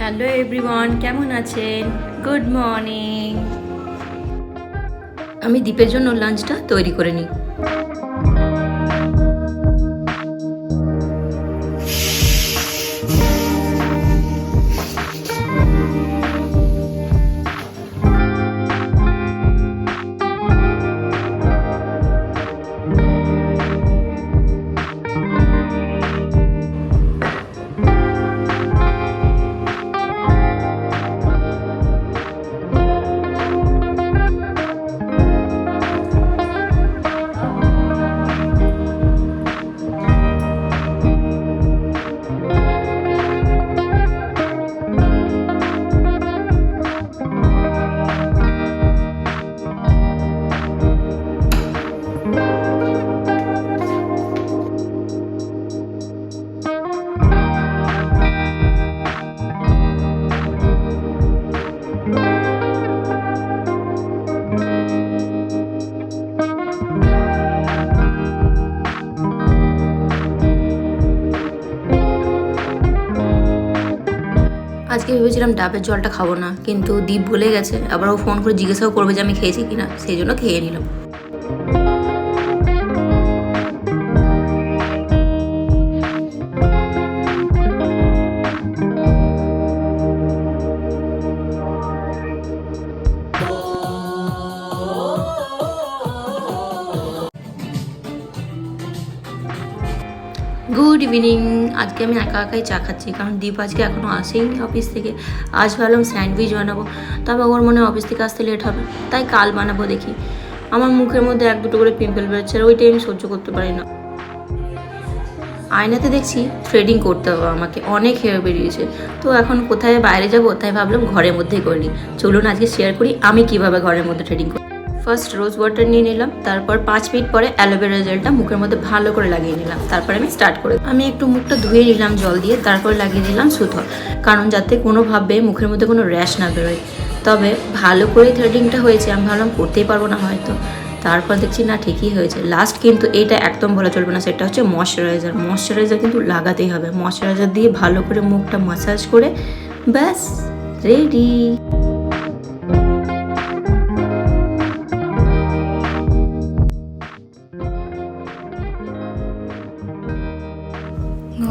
Hello everyone, কেমন আছেন? Good morning. আমি দীপের জন্য লাঞ্চটা তৈরি করে নিই। আজকে ভেবেছিলাম ডাবের জলটা খাবো না, কিন্তু দীপ ভুলে গেছে। আবার ও ফোন করে জিজ্ঞাসাও করবে যে আমি খেয়েছি কিনা, সেই জন্য খেয়ে নিলাম। Good evening. আজকে আমি একা একাই চা খাচ্ছি, কারণ দীপ আজকে এখনও আসেইনি অফিস থেকে। আজ ভাবলাম স্যান্ডউইচ বানাবো, তবে ওর মনে অফিস থেকে আসতে লেট হবে, তাই কাল বানাবো। দেখি, আমার মুখের মধ্যে 1-2 করে পিম্পল বেরোচ্ছে, আর ওইটাই আমি সহ্য করতে পারি না। আয়নাতে দেখছি থ্রেডিং করতে হবে আমাকে, অনেক হেয়ার বেরিয়েছে। তো এখন কোথায় বাইরে যাবো, তাই ভাবলাম ঘরের মধ্যেই করে নিই। চলুন আজকে শেয়ার করি আমি কিভাবে ঘরের মধ্যে থ্রেডিং করি। ফার্স্ট রোজ ওয়াটার নিয়ে নিলাম, তারপর 5 মিনিট পরে অ্যালোভেরা জেলটা মুখের মধ্যে ভালো করে লাগিয়ে নিলাম। তারপর আমি স্টার্ট করে আমি একটু মুখটা ধুয়ে নিলাম জল দিয়ে, তারপর লাগিয়ে দিলাম সুতো, কারণ যাতে কোনোভাবে মুখের মধ্যে কোনো র্যাশ না বেরোয়। তবে ভালো করে থ্রেডিংটা হয়েছে, আমি ভাবলাম করতেই পারবো না হয়তো। তারপর দেখছি না, ঠিকই হয়েছে। লাস্ট কিন্তু এটা একদম বলা চলবে না, সেটা হচ্ছে ময়শ্চারাইজার। ময়শ্চারাইজার কিন্তু লাগাতেই হবে। ময়শ্চারাইজার দিয়ে ভালো করে মুখটা মাসাজ করে ব্যাস রেডি।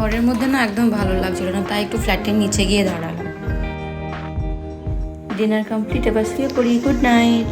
ঘরের মধ্যে না একদম ভালো লাগছিল না, তাই একটু ফ্ল্যাটের নিচে গিয়ে দাঁড়ালাম। ডিনার কমপ্লিট, এবার শুয়ে পড়ি। Good night.